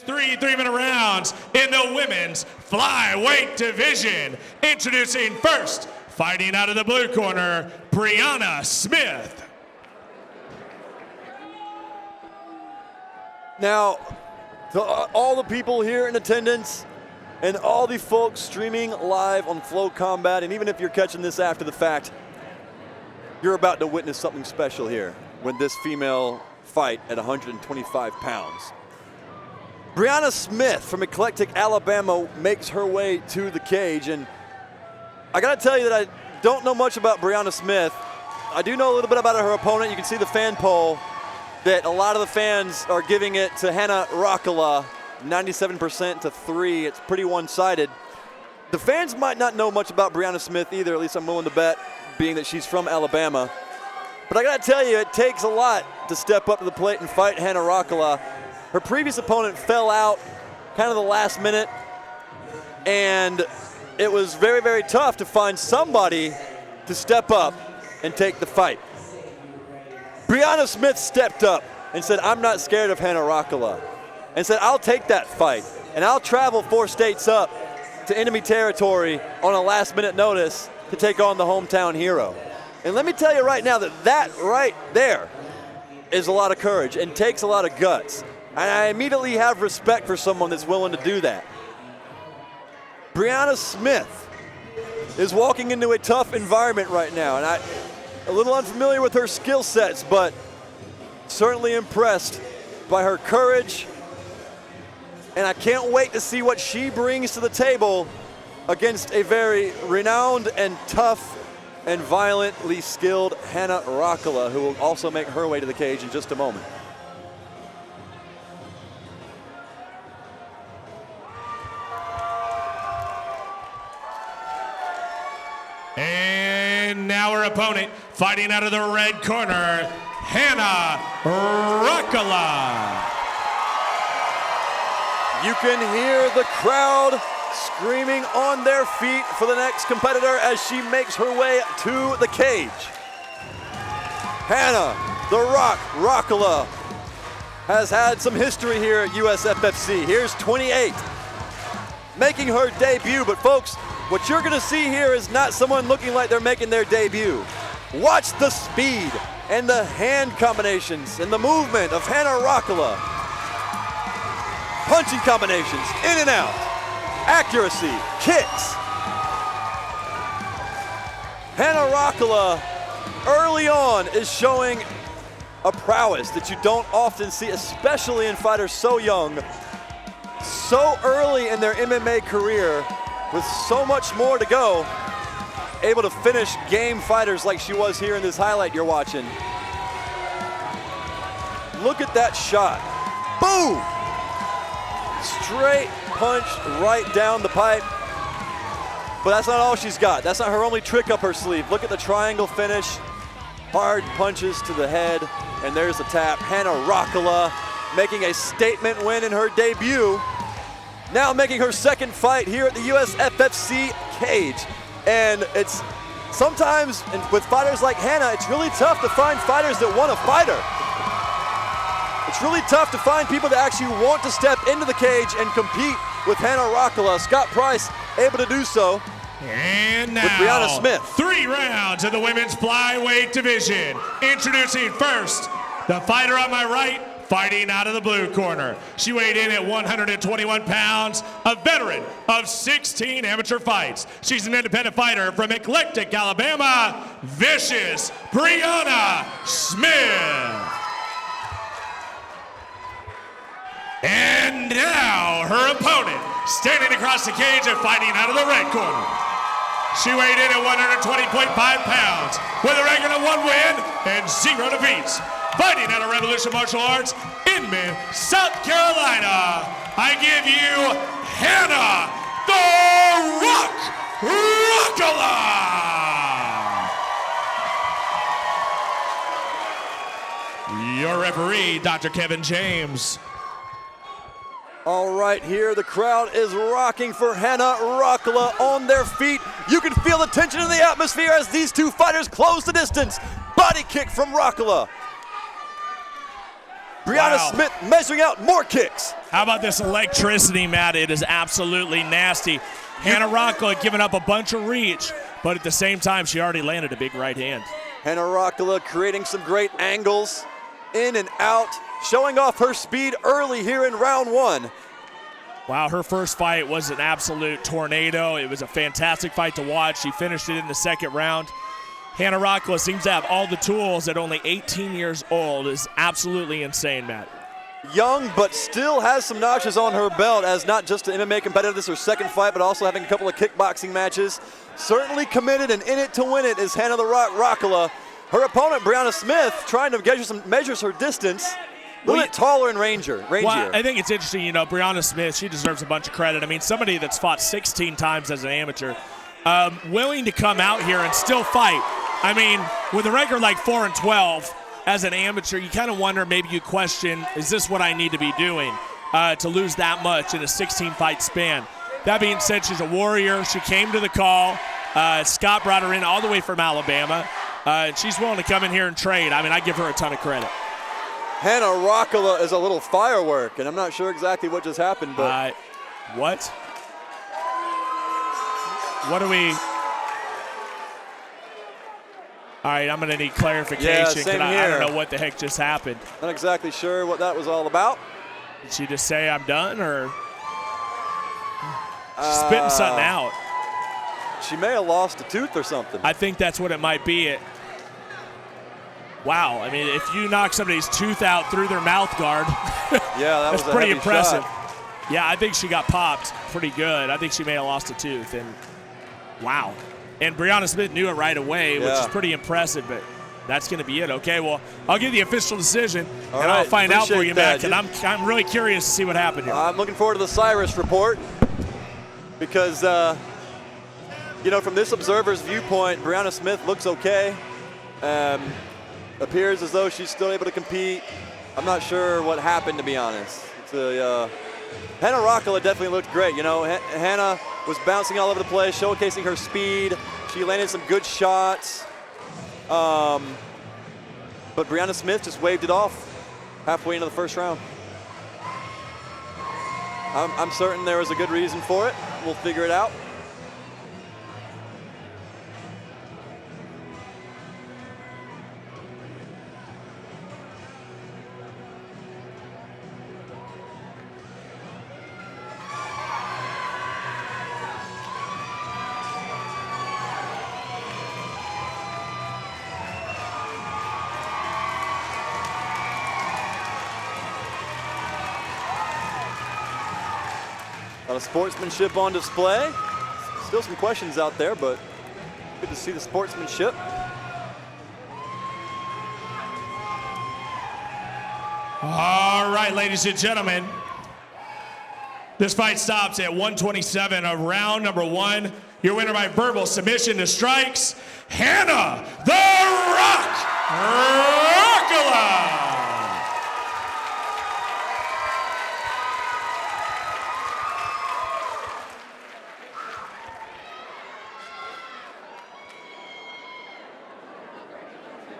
Three-minute rounds in the women's flyweight division. Introducing first, fighting out of the blue corner, Brianna Smith. Now, to all the people here in attendance and all the folks streaming live on Flow Combat, and even if you're catching this after the fact, you're about to witness something special here with this female fight at 125 pounds. Brianna Smith from Eclectic, Alabama makes her way to the cage, and I gotta tell you that I don't know much about Brianna Smith. I do know a little bit about her opponent. You can see the fan poll that a lot of the fans are giving it to Hannah Rokala, 97% to 3. It's pretty one-sided. The fans might not know much about Brianna Smith either, at least I'm willing to bet, being that she's from Alabama. But I gotta tell you, it takes a lot to step up to the plate and fight Hannah Rokala. Her previous opponent fell out kind of the last minute, and it was very, very tough to find somebody to step up and take the fight. Brianna Smith stepped up and said, I'm not scared of Hannah Rokala, and said, I'll take that fight, and I'll travel 4 states up to enemy territory on a last-minute notice to take on the hometown hero. And let me tell you right now that right there is a lot of courage and takes a lot of guts. And I immediately have respect for someone that's willing to do that. Brianna Smith is walking into a tough environment right now, and I'm a little unfamiliar with her skill sets, but certainly impressed by her courage, and I can't wait to see what she brings to the table against a very renowned and tough and violently skilled Hannah Rokala, who will also make her way to the cage in just a moment. And now her opponent, fighting out of the red corner, Hannah Rokala. You can hear the crowd screaming on their feet for the next competitor as she makes her way to the cage. Hannah the Rock Rokala has had some history here at USFFC. Here's 28, making her debut, but folks, what you're gonna see here is not someone looking like they're making their debut. Watch the speed and the hand combinations and the movement of Hannah Rokala. Punching combinations, in and out, accuracy, kicks. Hannah Rokala early on is showing a prowess that you don't often see, especially in fighters so young, so early in their MMA career, with so much more to go, able to finish game fighters like she was here in this highlight you're watching. Look at that shot. Boom! Straight punch right down the pipe. But that's not all she's got. That's not her only trick up her sleeve. Look at the triangle finish. Hard punches to the head, and there's the tap. Hannah Rokala making a statement win in her debut. Now making her second fight here at the USFFC cage. And it's sometimes, and with fighters like Hannah, it's really tough to find fighters that want to fight her. It's really tough to find people that actually want to step into the cage and compete with Hannah Rokala. Scott Price able to do so. And now, with Brianna Smith. 3 rounds of the women's flyweight division. Introducing first, the fighter on my right, fighting out of the blue corner. She weighed in at 121 pounds, a veteran of 16 amateur fights. She's an independent fighter from Eclectic, Alabama, Vicious Brianna Smith. And now her opponent, standing across the cage and fighting out of the red corner. She weighed in at 120.5 pounds with a record of 1 win and 0 defeats. Fighting out of Revolution Martial Arts, Enmity, South Carolina, I give you Hannah the Rock Rokala. Your referee, Dr. Kevin James. All right, here the crowd is rocking for Hannah Rokala on their feet. You can feel the tension in the atmosphere as these two fighters close the distance. Body kick from Rokala. Brianna Smith measuring out more kicks. How about this electricity, Matt? It is absolutely nasty. Hannah Rokala giving up a bunch of reach, but at the same time, she already landed a big right hand. Hannah Rokala creating some great angles, in and out, showing off her speed early here in round 1. Wow, her first fight was an absolute tornado. It was a fantastic fight to watch. She finished it in the second round. Hannah Rokala seems to have all the tools at only 18 years old. Is absolutely insane, Matt. Young, but still has some notches on her belt as not just an MMA competitor. This is her second fight, but also having a couple of kickboxing matches. Certainly committed and in it to win it is Hannah the Rock Rokala. Her opponent, Brianna Smith, trying to measures her distance. A little bit taller and rangier. Well, I think it's interesting, Brianna Smith, she deserves a bunch of credit. I mean, somebody that's fought 16 times as an amateur, willing to come out here and still fight. I mean, with a record like 4-12 as an amateur, you kind of wonder, maybe you question, is this what I need to be doing to lose that much in a 16-fight span? That being said, she's a warrior. She came to the call. Scott brought her in all the way from Alabama. And she's willing to come in here and trade. I mean, I give her a ton of credit. Hannah Rokala is a little firework, and I'm not sure exactly what just happened, but what? What do we? All right, I'm gonna need clarification. Yeah, same here. I don't know what the heck just happened. Not exactly sure what that was all about. Did she just say I'm done, or she's spitting something out? She may have lost a tooth or something. I think that's what it might be. Wow, I mean, if you knock somebody's tooth out through their mouth guard, yeah, that's pretty impressive. Shot. Yeah, I think she got popped pretty good. I think she may have lost a tooth, and wow. And Brianna Smith knew it right away, which is pretty impressive, but that's going to be it. Okay, well, I'll give the official decision, and I'll find out for you, Matt, and I'm really curious to see what happened here. I'm looking forward to the Cyrus report because, from this observer's viewpoint, Brianna Smith looks okay. Appears as though she's still able to compete. I'm not sure what happened, to be honest. Hannah Rokala definitely looked great. Hannah was bouncing all over the place, showcasing her speed. She landed some good shots. But Brianna Smith just waved it off halfway into the first round. I'm certain there was a good reason for it. We'll figure it out. A lot of sportsmanship on display. Still some questions out there, but good to see the sportsmanship. All right, ladies and gentlemen. This fight stops at 127 of round number 1. Your winner by verbal submission to strikes, Hannah the Rock Rokala.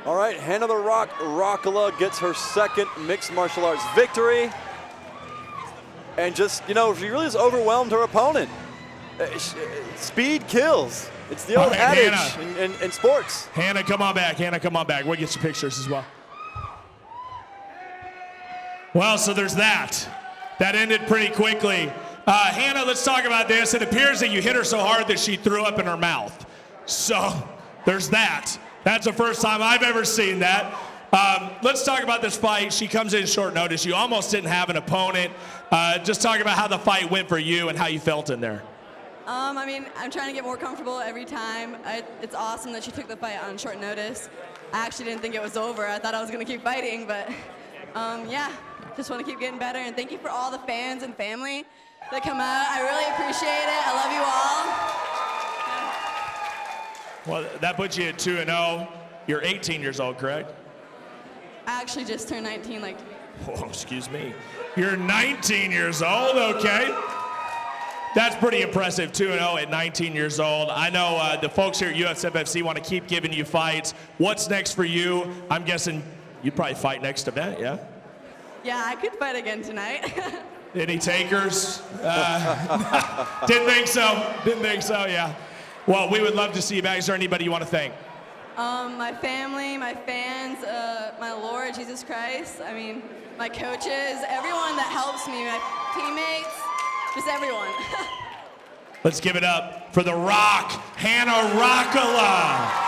All right, Hannah the Rock Rokala gets her second mixed martial arts victory. And just, she really has overwhelmed her opponent. Speed kills. It's the old adage in sports. Hannah, come on back. Hannah, come on back. We'll get some pictures as well. Well, so there's that. That ended pretty quickly. Hannah, let's talk about this. It appears that you hit her so hard that she threw up in her mouth. So there's that. That's the first time I've ever seen that. Let's talk about this fight. She comes in short notice. You almost didn't have an opponent. Just talk about how the fight went for you and how you felt in there. I'm trying to get more comfortable every time. It's awesome that she took the fight on short notice. I actually didn't think it was over. I thought I was going to keep fighting, but just want to keep getting better. And thank you for all the fans and family that come out. I really appreciate it. I love you all. Well, that puts you at 2-0. You're 18 years old, correct? I actually just turned 19, Oh, excuse me. You're 19 years old, okay. That's pretty impressive, 2-0 at 19 years old. I know the folks here at USFFC want to keep giving you fights. What's next for you? I'm guessing you'd probably fight next event, yeah? Yeah, I could fight again tonight. Any takers? Didn't think so. Didn't think so, yeah. Well, we would love to see you back. Is there anybody you want to thank? My family, my fans, my Lord Jesus Christ. I mean, my coaches, everyone that helps me, my teammates, just everyone. Let's give it up for the Rock, Hannah Rokala.